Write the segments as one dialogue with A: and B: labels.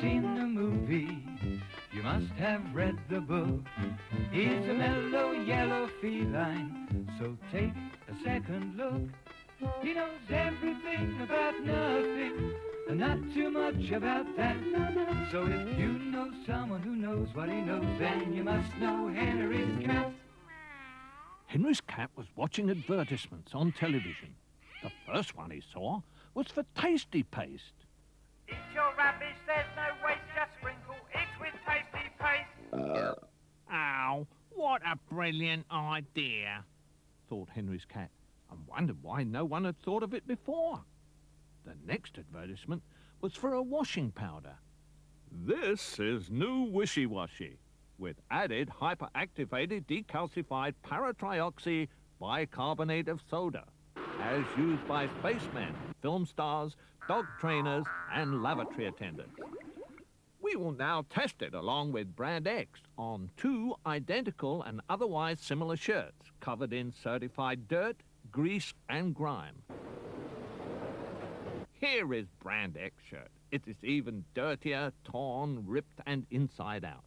A: seen the movie, you must have read the book. He's a mellow yellow feline, so take a second look. He knows everything about nothing, and not too much about that. So if you know someone who knows what he knows, then you must know Henry's cat.
B: Henry's cat was watching advertisements on television. The first one he saw was for Tasty Paste.
C: Eat your rubbish, there's no waste, just sprinkle it with Tasty Paste.
B: Ow, what a brilliant idea, thought Henry's cat, and wondered why no one had thought of it before. The next advertisement was for a washing powder. This is new wishy-washy, with added hyperactivated decalcified paratrioxy bicarbonate of soda, as used by spacemen, film stars, dog trainers, and lavatory attendants. We will now test it along with brand X on 2 identical and otherwise similar shirts covered in certified dirt, grease, and grime. Here is brand X shirt. It is even dirtier, torn, ripped, and inside out.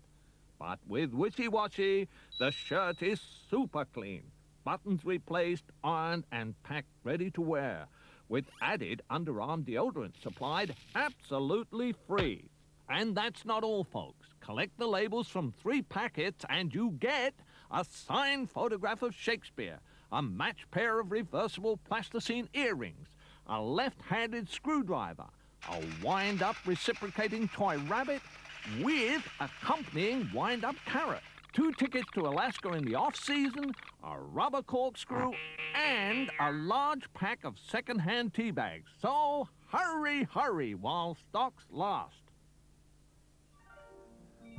B: But with wishy-washy, the shirt is super clean. Buttons replaced, ironed, and packed ready to wear, with added underarm deodorant supplied absolutely free. And that's not all, folks. Collect the labels from 3 packets and you get a signed photograph of Shakespeare, a matched pair of reversible plasticine earrings, a left-handed screwdriver, a wind-up reciprocating toy rabbit with accompanying wind-up carrot, 2 tickets to Alaska in the off-season, a rubber corkscrew, and a large pack of second-hand tea bags. So hurry, hurry while stocks last.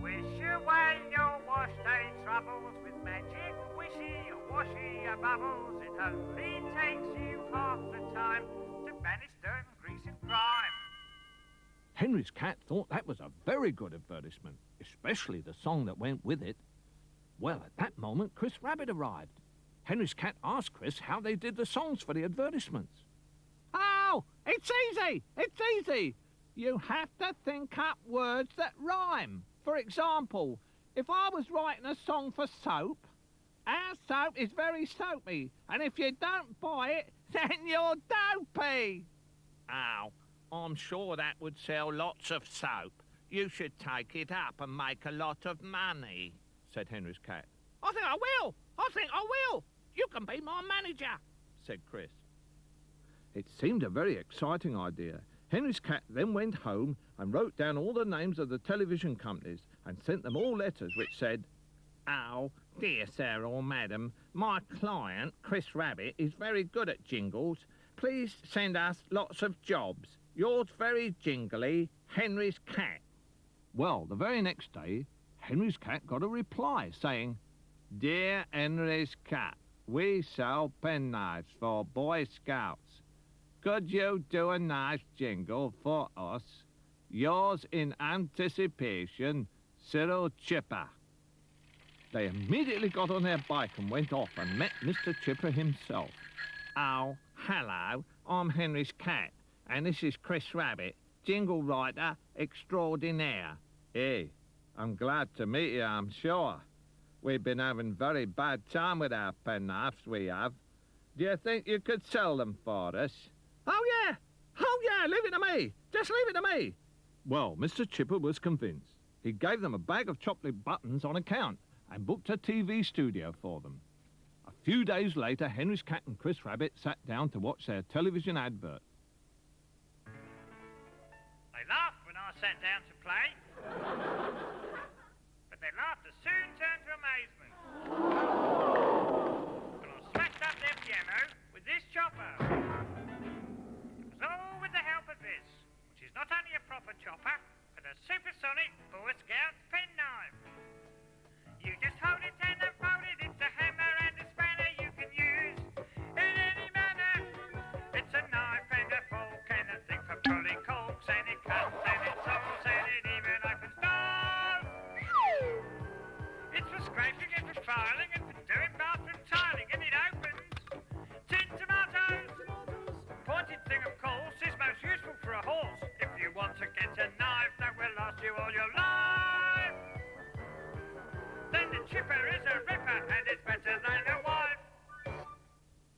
C: Wish away your wash day troubles with magic wishy-washy bubbles. It only takes you half the time to banish dirt and grease and grime.
B: Henry's cat thought that was a very good advertisement, especially the song that went with it. Well, at that moment, Chris Rabbit arrived. Henry's cat asked Chris how they did the songs for the advertisements. Oh, it's easy! It's easy! You have to think up words that rhyme. For example, if I was writing a song for soap, our soap is very soapy, and if you don't buy it, then you're dopey. Oh, I'm sure that would sell lots of soap. You should take it up and make a lot of money, said Henry's cat. I think I will! I think I will! You can be my manager, said Chris. It seemed a very exciting idea. Henry's cat then went home and wrote down all the names of the television companies and sent them all letters which said, "Oh, dear sir or madam, my client, Chris Rabbit, is very good at jingles. Please send us lots of jobs. Yours very jingly, Henry's cat." Well, the very next day, Henry's cat got a reply saying, "Dear Henry's cat, we sell penknives for Boy Scouts. Could you do a nice jingle for us? Yours in anticipation, Cyril Chipper." They immediately got on their bike and went off and met Mr. Chipper himself. "Oh, hello, I'm Henry's cat, and this is Chris Rabbit, jingle writer extraordinaire." "Hey, I'm glad to meet you, I'm sure. We've been having very bad time with our penknives, we have. Do you think you could sell them for us?" Oh yeah, leave it to me. Just leave it to me. Well, Mr. Chipper was convinced. He gave them a bag of chocolate buttons on account and booked a TV studio for them. A few days later, Henry's cat and Chris Rabbit sat down to watch their television advert.
C: They laughed when I sat down to play, but their laughter soon turned to amazement when I smashed up their piano with this chopper. It was all with the help of this, which is not only a proper chopper, but a supersonic Boy Scout penknife. You just hold it and unfold it. It's a hammer and a spanner you can use in any manner. It's a knife and a fork and a thing for pulling corks, and it cuts and it saws and it even opens doors. It's for scraping and for filing and for doing bathroom tiling, and it opens tin tomatoes. Pointed thing, of course, is most useful for a horse if you want to get a knife that will last you Chipper is a ripper and it's better than a wife.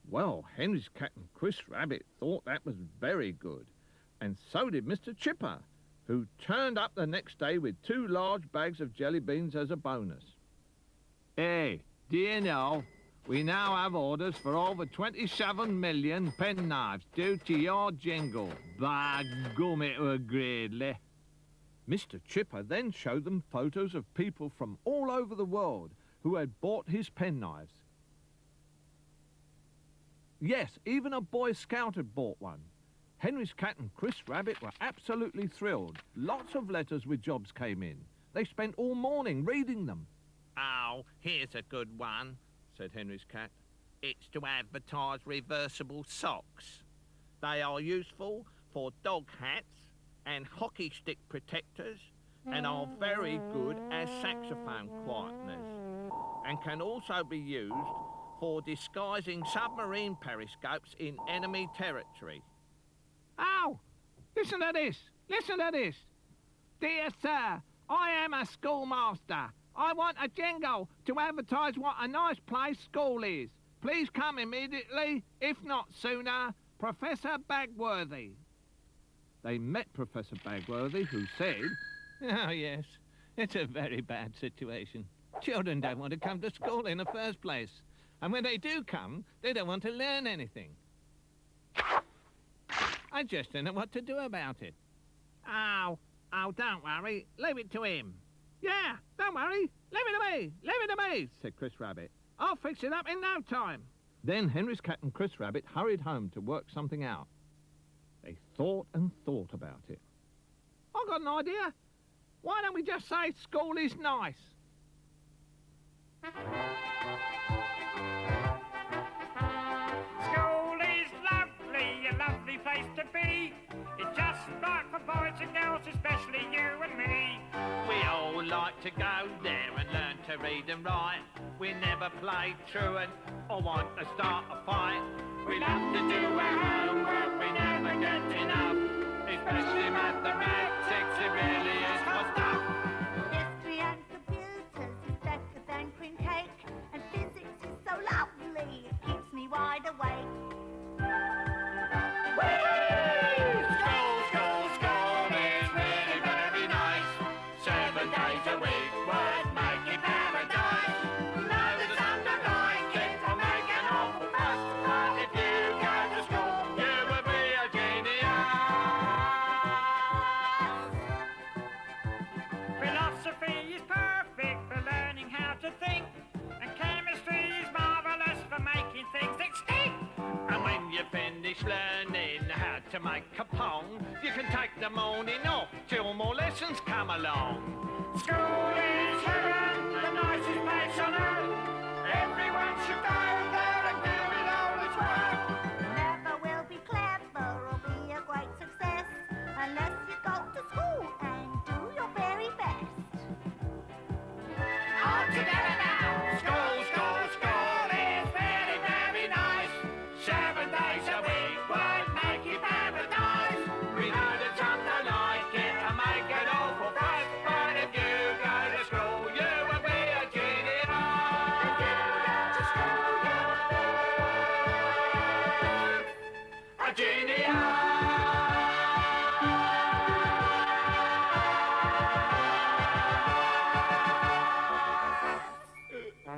B: Well, Henry's cat and Chris Rabbit thought that was very good, and so did Mr. Chipper, who turned up the next day with 2 large bags of jelly beans as a bonus. Hey, do you know, we now have orders for over 27 million penknives due to your jingle. By gum, it were gradely. Mr. Chipper then showed them photos of people from all over the world who had bought his penknives. Yes, even a Boy Scout had bought one. Henry's cat and Chris Rabbit were absolutely thrilled. Lots of letters with jobs came in. They spent all morning reading them.
D: Oh, here's a good one,
B: said Henry's cat.
D: It's to advertise reversible socks. They are useful for dog hats and hockey stick protectors and are very good as saxophone quietners and can also be used for disguising submarine periscopes in enemy territory.
B: Oh, listen to this. Listen to this. Dear sir, I am a schoolmaster. I want a jingle to advertise what a nice place school is. Please come immediately, if not sooner. Professor Bagworthy. They met Professor Bagworthy, who said,
E: Oh, yes, it's a very bad situation. Children don't want to come to school in the first place. And when they do come, they don't want to learn anything. I just don't know what to do about it.
D: Oh, don't worry. Leave it to him.
B: Yeah, don't worry. Leave it to me. Leave it to me, said Chris Rabbit. I'll fix it up in no time. Then Henry's cat and Chris Rabbit hurried home to work something out. They thought and thought about it. I've got an idea. Why don't we just say school is nice?
C: School is lovely, a lovely place to be. It's just right for boys and girls, especially you and me.
D: We all like to go there and learn to read and write. We never play truant or want to start a fight. We love to do our homework, we never get enough. Especially mathematics, it really is for stuff.
F: History and computers is better than cream cake, and physics is so lovely, it keeps me wide awake.
D: School is really very nice. 7 days a week, worth making paradise. No, there's some that like it or make an awful fuss, but if you go to school, you will be a genius.
C: Philosophy is perfect for learning how to think, and chemistry is marvellous for making things extinct.
D: And when you finish learning how to make a pong, you can take the morning off till more lessons come along.
C: School is heaven, the nicest place on earth. Everyone should go there and give it all its worth.
F: Never will be clever or be a great success unless you go to school and do your very best.
C: All together now. School is very, very nice. 7 days a week, worth making paradise.
D: We know that some don't like it and make an awful fuss, but if you go to school, you will be a genius.
F: If you go to school, you
D: A genius.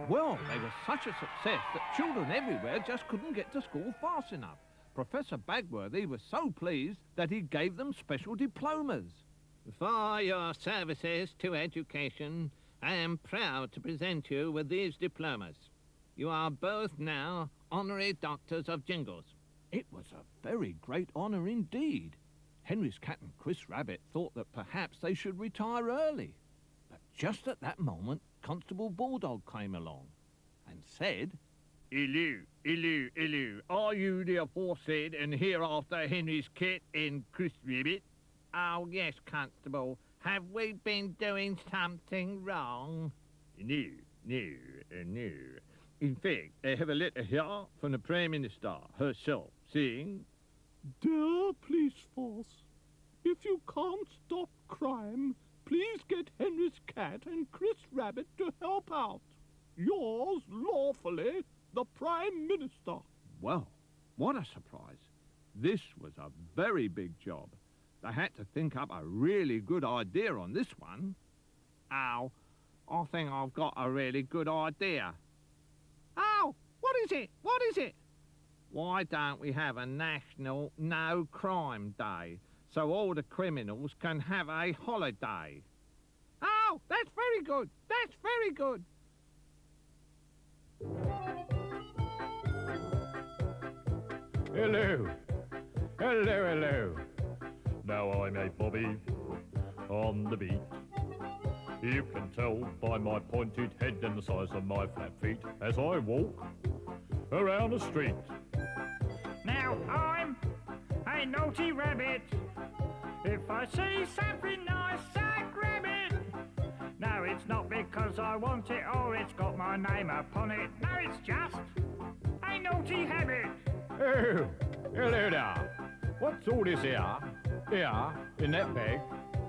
B: Well, they were such a success that children everywhere just couldn't get to school fast enough. Professor Bagworthy was so pleased that he gave them special diplomas.
E: For your services to education, I am proud to present you with these diplomas. You are both now honorary doctors of jingles.
B: It was a very great honour indeed. Henry's cat and Chris Rabbit thought that perhaps they should retire early. But just at that moment, Constable Bulldog came along and said,
G: Hello. Are you the aforesaid and hereafter Henry's cat and Chris Rabbit?
D: Oh, yes, Constable. Have we been doing something wrong?
G: No. In fact, I have a letter here from the Prime Minister herself saying,
H: Dear Police Force, if you can't stop crime, please get Henry's cat and Chris Rabbit to help out. Yours lawfully, the Prime Minister.
B: Well, what a surprise. This was a very big job. They had to think up a really good idea on this one.
E: Oh, I think I've got a really good idea. Oh, what is it? What is it? Why don't we have a National No Crime Day so all the criminals can have a holiday? Oh, that's very good. That's very good.
I: Hello. Hello, hello. Now I'm a Bobby on the beat. You can tell by my pointed head and the size of my flat feet as I walk around the street.
C: Now I'm a naughty rabbit. If I see something nice, I grab it. No, it's not because I want it or it's got my name upon it. No, it's just a naughty habit.
I: Oh, hello there. What's all this here? Here, in that bag?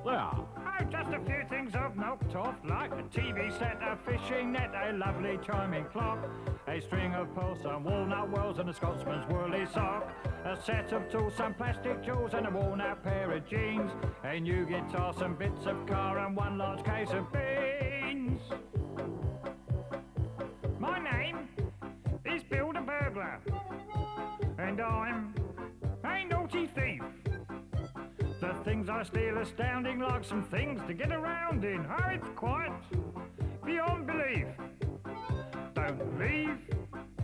I: There.
C: Oh, just a few things I've knocked off, like a TV set, a fishing net, a lovely chiming clock, a string of pearls, some walnut wells and a Scotsman's woolly sock, a set of tools, some plastic jewels and a worn-out pair of jeans, a new guitar, some bits of car and one large case of beans. My name is Bill the Burglar, and I'm a naughty thief. The things I steal astounding, like some things to get around in. Oh, it's quite beyond belief. Don't leave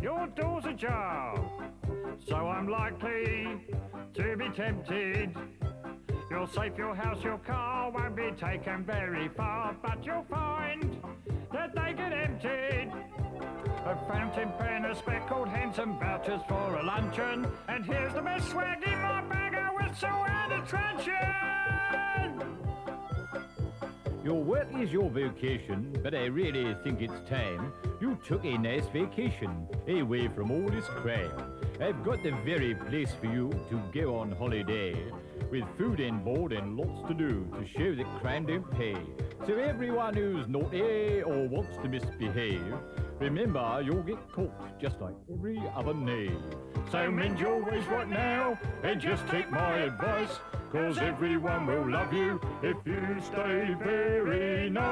C: your doors ajar, so I'm likely to be tempted. You're safe, your house, your car won't be taken very far, but you'll find that they get emptied. A fountain pen, a speckled hen, some vouchers for a luncheon, and here's the best swag in my bag, a whistle and a truncheon!
I: Your work is your vocation, but I really think it's time you took a nice vacation away from all this crime. I've got the very place for you to go on holiday, with food and board and lots to do to show that crime don't pay. So everyone who's naughty or wants to misbehave, remember you'll get caught just like every other knave. So mend your ways right now and just take my advice, 'cause everyone will love you if you stay very nice.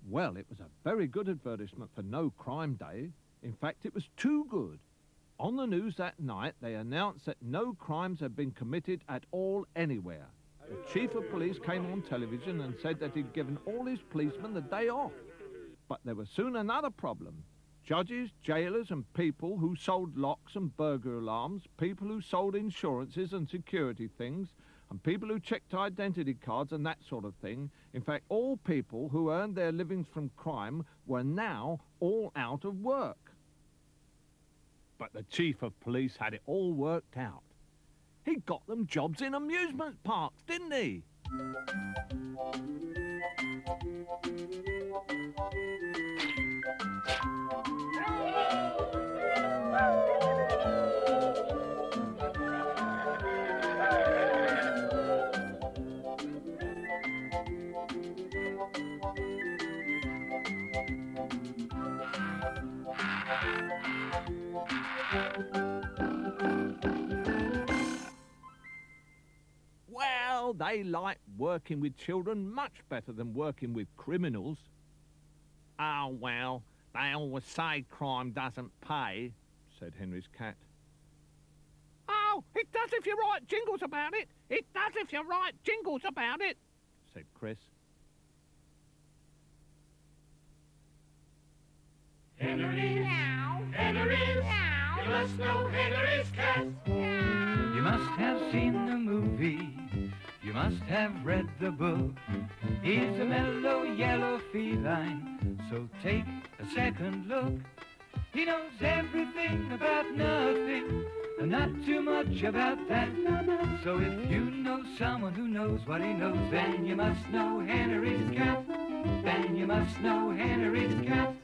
B: Well, it was a very good advertisement for No Crime Day. In fact, it was too good. On the news that night, they announced that no crimes had been committed at all anywhere. The chief of police came on television and said that he'd given all his policemen the day off. But there was soon another problem. Judges, jailers and people who sold locks and burglar alarms, people who sold insurances and security things, and people who checked identity cards and that sort of thing, in fact, all people who earned their livings from crime, were now all out of work. But the chief of police had it all worked out. He got them jobs in amusement parks, didn't he? Well, they like working with children much better than working with criminals.
E: Oh, well, they always say crime doesn't pay,
B: said Henry's cat.
E: Oh, it does if you write jingles about it. It does if you write jingles about it,
B: said Chris.
A: Henry, Henry, you must know Henry's cat. You must have seen the movie, you must have read the book. He's a mellow yellow feline, so take a second look. He knows everything about nothing, and not too much about that. So if you know someone who knows what he knows, then you must know Henry's cat. Then you must know Henry's cat.